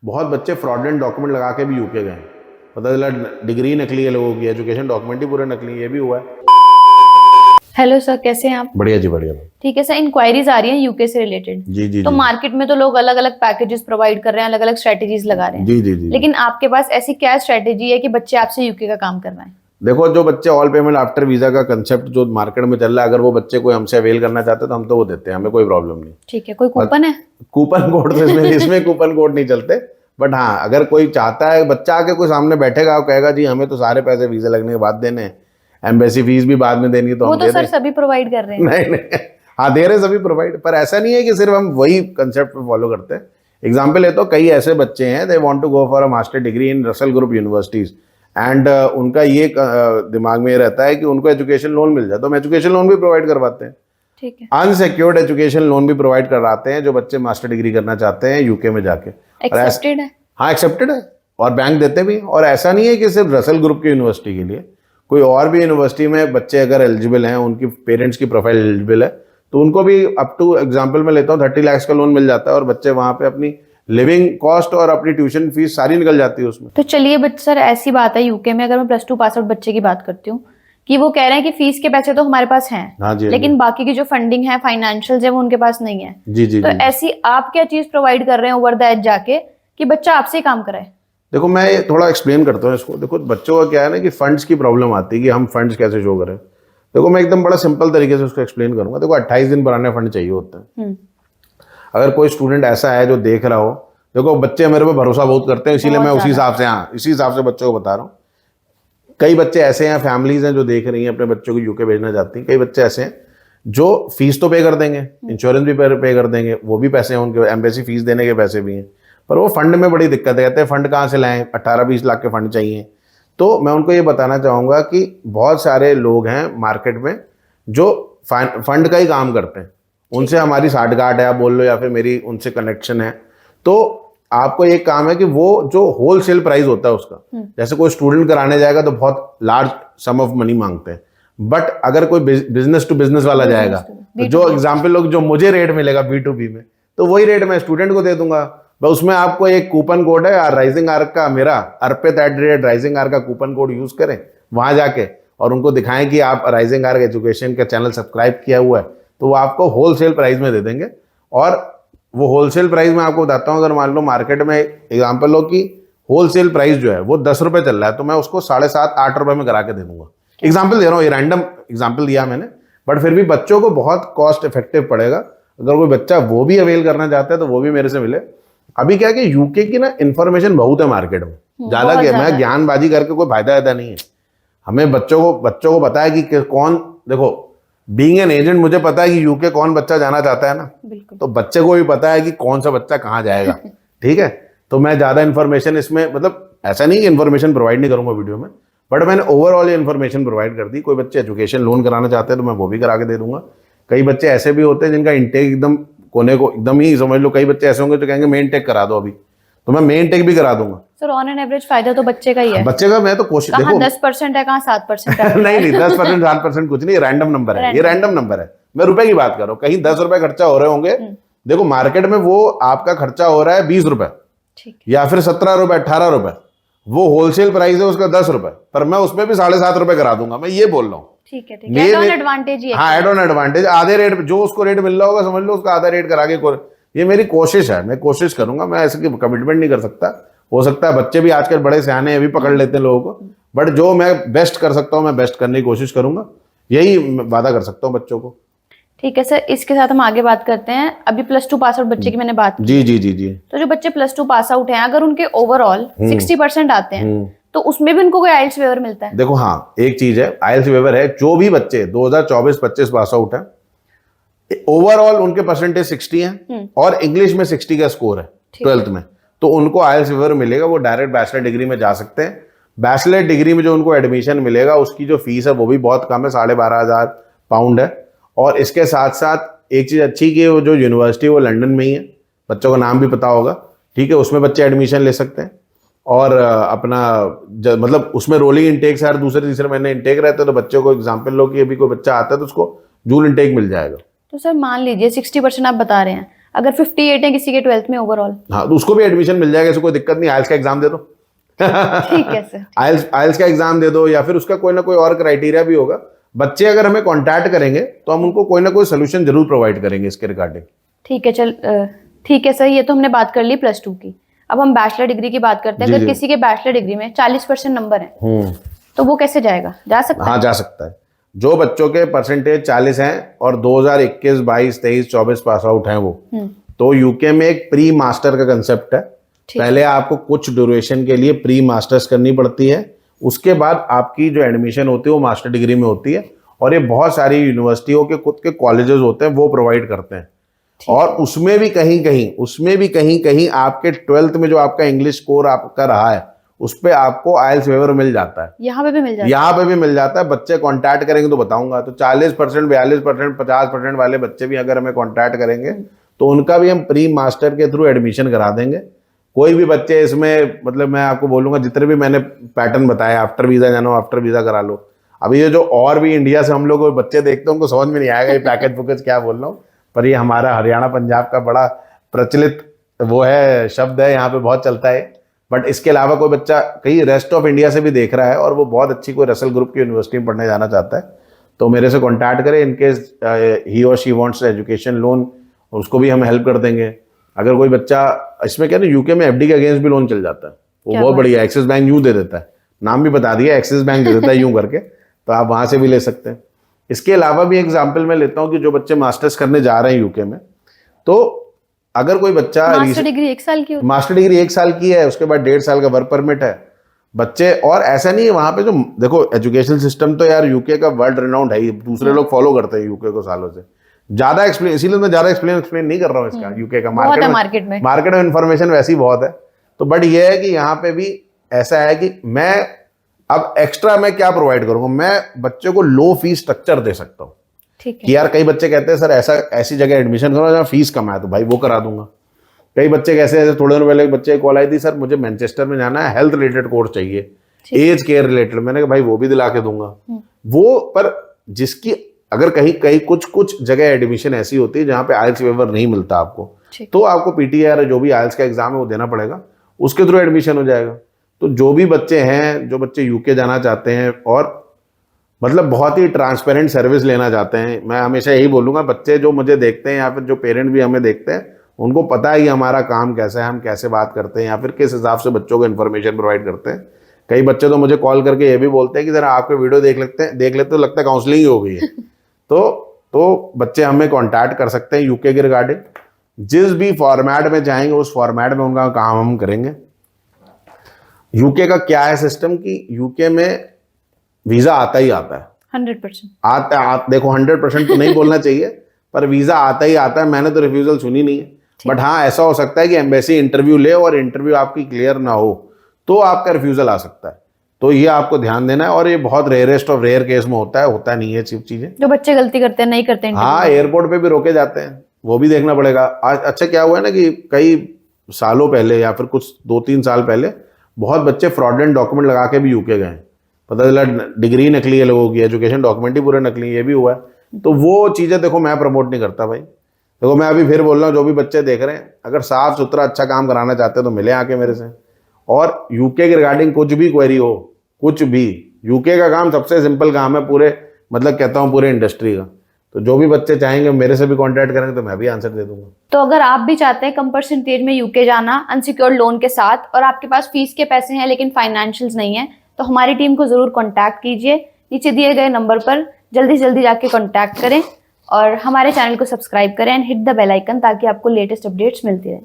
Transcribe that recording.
बहुत बच्चे fraudulent document लगा के भी यूके गए, पता चला डिग्री नकली है लोगों की, एजुकेशन डॉक्यूमेंट ही पूरे नकली, ये भी हुआ है। हेलो सर, कैसे हैं आप? बढ़िया जी बढ़िया। ठीक है सर, इंक्वायरीज आ रही हैं यूके से रिलेटेड। जी जी तो जी मार्केट में तो लोग अलग अलग पैकेजेस प्रोवाइड कर रहे हैं, अलग अलग स्ट्रेटेजीज लगा रहे हैं। जी जी जी। लेकिन आपके पास ऐसी क्या स्ट्रेटेजी है कि बच्चे आपसे यूके का काम करवाएं? देखो, जो बच्चे ऑल पेमेंट आफ्टर वीजा का कंसेप्ट जो मार्केट में चल रहा है, अगर वो बच्चे कोई हमसे अवेल करना चाहते हैं तो हम तो वो देते हैं, हमें कोई प्रॉब्लम नहीं। ठीक है, कोई कूपन है? कूपन कोड तो इसमें कूपन कोड नहीं चलते, बट हाँ, अगर कोई चाहता है, बच्चा आके कोई सामने बैठेगा और कहेगा जी हमें तो सारे पैसे वीजा लगने के बाद देने हैं, एम्बेसी फीस भी बाद में देनी, तो वो हम तो दे सर दें। सभी प्रोवाइड कर रहे हैं। नहीं, हाँ दे रहे सभी प्रोवाइड, पर ऐसा नहीं है कि सिर्फ हम वही कंसेप्ट पे फॉलो करते हैं। एग्जाम्पल है तो कई ऐसे बच्चे हैं, they want to go for a master degree in Russell Group universities, and उनका ये दिमाग में ये रहता है कि उनको एजुकेशन लोन मिल जाए, तो हम एजुकेशन लोन भी प्रोवाइड करवाते हैं। ठीक है, अनसिक्योर्ड एजुकेशन लोन भी प्रोवाइड करवाते हैं जो बच्चे मास्टर डिग्री करना चाहते हैं यूके में जाके। एक्सेप्टेड है? हाँ एक्सेप्टेड है, और बैंक देते भी हैं। और ऐसा नहीं है कि सिर्फ रसल ग्रुप की यूनिवर्सिटी के लिए, कोई और भी यूनिवर्सिटी में बच्चे अगर एलिजिबल हैं, उनकी पेरेंट्स की प्रोफाइल एलिजिबल है, तो उनको भी अप टू एग्जाम्पल में लेता हूँ 30 लाख का लोन मिल जाता है, और बच्चे वहाँ पे अपनी लिविंग कॉस्ट और अपनी ट्यूशन फीस सारी निकल जाती है उसमें। तो चलिए बच्चे, सर ऐसी बात है यूके में, अगर मैं +2 पास आउट बच्चे की बात करती हूँ कि वो कह रहे हैं कि फीस के पैसे तो हमारे पास हैं, हाँ जी, लेकिन बाकी की जो फंडिंग है, फाइनेंशियल है, वो उनके पास नहीं है। जी जी तो जी। ऐसी आप क्या चीज प्रोवाइड कर रहे हैं ओवर द एज जाके कि बच्चा आपसे ही काम कराए? देखो, मैं ये थोड़ा एक्सप्लेन करता हूँ इसको। देखो, बच्चों का क्या है ना कि फंड्स की प्रॉब्लम आती है कि हम फंड्स कैसे शो करें। देखो, मैं एकदम बड़ा सिंपल तरीके से उसको एक्सप्लेन करूंगा। देखो, 28 दिन पुराने फंड चाहिए होते हैं। अगर कोई स्टूडेंट ऐसा है जो देख रहा हो, देखो बच्चे मेरे पे भरोसा बहुत करते हैं, इसीलिए मैं उसी हिसाब से, हाँ इसी हिसाब से बच्चों को बता रहा हूँ। कई बच्चे ऐसे हैं, फैमिलीज हैं जो देख रही हैं अपने बच्चों को यूके भेजना चाहती हैं। कई बच्चे ऐसे हैं जो फीस तो पे कर देंगे, इंश्योरेंस भी पे कर देंगे, वो भी पैसे हैं उनके, एम्बेसी फीस देने के पैसे भी हैं, पर वो फंड में बड़ी दिक्कत है। कहते हैं फंड कहाँ से लाएं, 18-20 लाख के फंड चाहिए। तो मैं उनको ये बताना चाहूँगा कि बहुत सारे लोग हैं मार्केट में जो फंड का ही काम करते हैं, उनसे हमारी साठगांठ है आप बोल लो, या फिर मेरी उनसे कनेक्शन है। तो आपको एक काम है कि वो जो होलसेल प्राइस होता है उसका, जैसे कोई स्टूडेंट कराने जाएगा तो बहुत लार्ज सम ऑफ मनी मांगते हैं, बट अगर कोई बिजनेस टू बिजनेस वाला जाएगा तो जो एग्जाम्पल लोग, जो मुझे रेट मिलेगा B2B में, तो वही रेट मैं स्टूडेंट को दे दूंगा। बस उसमें आपको एक कूपन कोड है राइजिंग आर्क का, मेरा अर्पित@rising arc का कूपन कोड यूज करें वहां जाके, और उनको दिखाएं कि आप राइजिंग आर्क एजुकेशन का चैनल सब्सक्राइब किया हुआ है, तो वो आपको होलसेल प्राइस में दे देंगे। और वो होलसेल प्राइस में आपको बताता हूँ, अगर मान लो मार्केट में एग्जाम्पल लो कि होलसेल प्राइस जो है वो 10 रुपए चल रहा है, तो मैं उसको 7.5-8 रुपए में करा के दे दूंगा। एग्जाम्पल दे रहा हूँ, ये रैंडम एग्जाम्पल दिया मैंने, बट फिर भी बच्चों को बहुत कॉस्ट इफेक्टिव पड़ेगा। अगर कोई बच्चा वो भी अवेल करना चाहता है तो वो भी मेरे से मिले। अभी क्या है कि यूके की ना इन्फॉर्मेशन बहुत है मार्केट में, ज्यादा क्या, मैं ज्ञानबाजी करके कोई फायदा नहीं है। हमें बच्चों को पता है कि कौन, देखो बीइंग एन एजेंट मुझे पता है कि यूके कौन बच्चा जाना चाहता है ना, तो बच्चे को भी पता है कि कौन सा बच्चा कहाँ जाएगा। ठीक है, तो मैं ज्यादा इन्फॉर्मेशन इसमें, मतलब ऐसा नहीं कि इन्फॉर्मेशन प्रोवाइड नहीं करूंगा वीडियो में, बट मैंने ओवरऑल ये इन्फॉर्मेशन प्रोवाइड कर दी। कोई बच्चे एजुकेशन लोन कराना चाहते हैं तो मैं वो भी करा के दे दूंगा। कई बच्चे ऐसे भी होते हैं जिनका इंटेक एकदम कोने को एकदम ही समझ लो, कई बच्चे ऐसे होंगे जो कहेंगे मेन टेक करा दो अभी, तो मैं मेन टेक भी करा दूंगा। सर ऑन एन एवरेज फायदा तो बच्चे का ही है। बच्चे का मैं तो कोशिश, कहाँ 10% है, कहाँ 7% है? नहीं 10% 7% कुछ नहीं, रैंडम नंबर है, ये रैंडम नंबर है। मैं रुपए की बात कर रहा हूँ, कहीं 10 रुपए खर्चा हो रहे होंगे, देखो मार्केट में वो आपका खर्चा हो रहा है 20 रुपए या फिर 17 रुपए 18 रुपए, वो होलसेल प्राइस है उसका 10 रुपए, पर मैं उसमें भी 7.5 रुपए करा दूंगा, मैं ये बोल रहा हूँ। ठीक है, एड ऑन एडवांटेज ही है। हाँ, एड ऑन एडवांटेज, आधे रेट जो उसको रेट मिल रहा होगा समझ लो उसका आधा रेट करा के, ये मेरी कोशिश है, मैं कोशिश करूंगा। मैं ऐसे कमिटमेंट नहीं कर सकता, हो सकता है बच्चे भी आजकल बड़े सियाने भी पकड़ लेते हैं लोगों को, बट जो मैं बेस्ट कर सकता हूँ मैं बेस्ट करने की कोशिश करूंगा, यही वादा कर सकता हूँ बच्चों को। ठीक है सर, इसके साथ हम आगे बात करते हैं। अभी +2 पास आउट बच्चे की मैंने बात की। जी जी जी जी। तो जो बच्चे +2 पास आउट हैं, अगर उनके ओवरऑल 60% आते हैं तो उसमें भी उनको कोई आइल्स वेवर मिलता है? देखो हाँ, एक चीज है, आइल्स वेवर है। जो भी बच्चे 2024-25 पास आउट है, ओवरऑल उनके परसेंटेज 60 है और इंग्लिश में 60 का स्कोर है 12th में, तो उनको आइल्स वेवर मिलेगा, वो डायरेक्ट बैचलर डिग्री में जा सकते हैं। बैचलर डिग्री में जो उनको एडमिशन मिलेगा उसकी जो फीस है वो भी बहुत कम है, 12,500 पाउंड है। और इसके साथ साथ एक चीज अच्छी कि वो जो यूनिवर्सिटी वो लंदन में ही है, बच्चों का नाम भी पता होगा, ठीक है, उसमें बच्चे एडमिशन ले सकते हैं। और अपना मतलब उसमें रोलिंग इंटेक से हर दूसरे तीसरे महीने इंटेक रहता है, तो बच्चों को एग्जाम्पल लो कि अभी कोई बच्चा आता है तो उसको जूल इंटेक मिल जाएगा। तो सर मान लीजिए 60% आप बता रहे हैं, अगर 58 है किसी के 12th में ओवरऑल, हाँ तो उसको भी एडमिशन मिल जाएगा, ऐसे कोई दिक्कत नहीं, आइल्स का एग्जाम दे दो। ठीक है सर। आइल्स का एग्जाम दे दो, या फिर उसका कोई ना कोई और क्राइटेरिया भी होगा। बच्चे अगर हमें कांटेक्ट करेंगे तो हम उनको कोई ना कोई सोल्यूशन जरूर प्रोवाइड करेंगे इसके रिगार्डिंग। ठीक है ठीक है सर, ये तो हमने बात कर ली +2 की। अब हम बैचलर डिग्री की बात करते हैं। जी, अगर जी। किसी के बैचलर डिग्री में 40% नंबर है तो वो कैसे जाएगा, जा सकता हाँ है? जा सकता है। जो बच्चों के परसेंटेज 40 हैं और 2021, 22, 23, 24 पास आउट हैं वो, तो यूके में एक प्री मास्टर का कंसेप्ट है। पहले आपको कुछ ड्यूरेशन के लिए प्री मास्टर्स करनी पड़ती है, उसके बाद आपकी जो एडमिशन होती है वो मास्टर डिग्री में होती है। और ये बहुत सारी यूनिवर्सिटियों के खुद के कॉलेजेस होते हैं वो प्रोवाइड करते हैं। और उसमें भी कहीं कहीं आपके 12th में जो आपका इंग्लिश स्कोर आपका रहा है उस पे आपको आइल्स वेवर मिल जाता है। यहाँ पे भी मिल जाता है? यहाँ पे भी मिल जाता है। बच्चे कांटेक्ट करेंगे तो बताऊंगा। तो 40%, 42%, 50% वाले बच्चे भी अगर हमें कांटेक्ट करेंगे तो उनका भी हम प्री मास्टर के थ्रू एडमिशन करा देंगे। कोई भी बच्चे इसमें, मतलब मैं आपको बोलूंगा जितने भी मैंने पैटर्न बताया, आफ्टर वीजा जानो, आफ्टर वीजा करा लो। अभी ये जो और भी इंडिया से हम लोग बच्चे देखते हैं उनको समझ में नहीं आएगा ये पैकेज पुकेज क्या बोल रहा हूँ, पर ये हमारा हरियाणा पंजाब का बड़ा प्रचलित वो है, शब्द है, यहाँ पे बहुत चलता है। बट इसके अलावा कोई बच्चा कहीं रेस्ट ऑफ इंडिया से भी देख रहा है और वो बहुत अच्छी कोई रसल ग्रुप की यूनिवर्सिटी में पढ़ने जाना चाहता है तो मेरे से कॉन्टैक्ट करें। इनकेस ही और शी वांट्स एजुकेशन लोन, उसको भी हम हेल्प कर देंगे। अगर कोई बच्चा, इसमें क्या है ना, यूके में एफडी के अगेंस्ट भी लोन चल जाता है, वो बहुत बढ़िया। एक्सिस बैंक यूं दे देता है, नाम भी बता दिया, एक्सिस बैंक दे देता है यूं करके, तो आप वहां से भी ले सकते हैं। इसके अलावा भी एग्जाम्पल मैं लेता हूँ कि जो बच्चे मास्टर्स करने जा रहे हैं यूके में, तो अगर कोई बच्चा मास्टर डिग्री 1 साल की होती है? मास्टर डिग्री 1 साल की है, उसके बाद 1.5 साल का वर्क परमिट है बच्चे। और ऐसा नहीं है वहां पे, जो देखो एजुकेशन सिस्टम तो यार यूके का वर्ल्ड रिनाउंड है ही, दूसरे लोग फॉलो करते हैं यूके को सालों से। ज्यादा एक्सप्लेन, इसीलिए मैं ज्यादा एक्सप्लेन नहीं कर रहा हूँ इसका। यूके का मार्केट में इन्फॉर्मेशन वैसी बहुत है। तो बट ये है कि यहाँ पे भी ऐसा है कि मैं अब एक्स्ट्रा मैं क्या प्रोवाइड करूंगा, मैं बच्चे को लो फीस स्ट्रक्चर दे सकता हूँ। कि यार कई बच्चे कहते हैं सर ऐसी जगह एडमिशन करो जहाँ फीस कम है, तो भाई वो करा दूंगा। कई बच्चे कैसे, ऐसे थोड़े दिन पहले बच्चे कॉल आई थी, सर मुझे मैनचेस्टर में जाना है, हेल्थ रिलेटेड कोर्स चाहिए, एज केयर रिलेटेड। मैंने कहा भाई वो भी दिला के दूंगा। वो पर जिसकी अगर कहीं कुछ जगह एडमिशन ऐसी होती है जहाँ पे आइल्स वेवर नहीं मिलता आपको, तो आपको पीटीआर जो भी आइल्स का एग्जाम है वो देना पड़ेगा, उसके थ्रू एडमिशन हो जाएगा। तो जो भी बच्चे हैं, जो बच्चे यूके जाना चाहते हैं और मतलब बहुत ही ट्रांसपेरेंट सर्विस लेना चाहते हैं, मैं हमेशा यही बोलूंगा, बच्चे जो मुझे देखते हैं या फिर जो पेरेंट भी हमें देखते हैं, उनको पता है कि हमारा काम कैसा है, हम कैसे बात करते हैं या फिर किस हिसाब से बच्चों को इन्फॉर्मेशन प्रोवाइड करते हैं। कई बच्चे तो मुझे कॉल करके ये भी बोलते हैं कि जरा आपके वीडियो देख लेते तो लगता है काउंसलिंग ही हो गई है। तो बच्चे हमें कॉन्टैक्ट कर सकते हैं यूके के रिगार्डिंग, जिस भी फॉर्मेट में चाहेंगे उस फॉर्मेट में उनका काम हम करेंगे। यूके का क्या है सिस्टम कि यूके में वीजा आता ही आता है, 100%। देखो 100% तो नहीं बोलना चाहिए, पर वीजा आता ही आता है। मैंने तो रिफ्यूजल सुनी नहीं है। बट हाँ, ऐसा हो सकता है कि एम्बेसी इंटरव्यू ले और इंटरव्यू आपकी क्लियर ना हो तो आपका रिफ्यूजल आ सकता है। तो ये आपको ध्यान देना है, और ये बहुत रेयरेस्ट ऑफ रेयर केस में होता नहीं है चीजें। जो बच्चे गलती करते हैं, नहीं करते हैं, हाँ, एयरपोर्ट पे भी रोके जाते हैं, वो भी देखना पड़ेगा। आज अच्छा क्या हुआ है ना कि कई सालों पहले या फिर कुछ 2-3 साल पहले बहुत बच्चे फ्रॉडलेंट डॉक्यूमेंट लगा के भी यूके गए, पता चला डिग्री नकली है लोगों की, एजुकेशन डॉक्यूमेंट ही पूरे नकली, ये भी हुआ है। तो वो चीज़ें देखो मैं प्रमोट नहीं करता भाई। देखो मैं अभी फिर बोल रहा हूँ, जो भी बच्चे देख रहे हैं, अगर साफ सुथरा अच्छा काम कराना चाहते हैं तो मिले आके मेरे से। और यूके के रिगार्डिंग कुछ भी क्वेरी हो, कुछ भी, यूके का काम सबसे सिंपल काम है पूरे, मतलब कहता हूँ पूरे इंडस्ट्री का। तो जो भी बच्चे चाहेंगे मेरे से भी कांटेक्ट करेंगे तो मैं भी आंसर दे दूंगा। तो अगर आप भी चाहते हैं कम परसेंटेज में यूके जाना अनसिक्योर्ड लोन के साथ, और आपके पास फीस के पैसे हैं लेकिन फाइनेंशियल्स नहीं है, तो हमारी टीम को जरूर कांटेक्ट कीजिए। नीचे दिए गए नंबर पर जल्दी से जल्दी जाके कांटेक्ट करें और हमारे चैनल को सब्सक्राइब करें and hit the bell icon, ताकि आपको लेटेस्ट अपडेट्स मिलती रहे।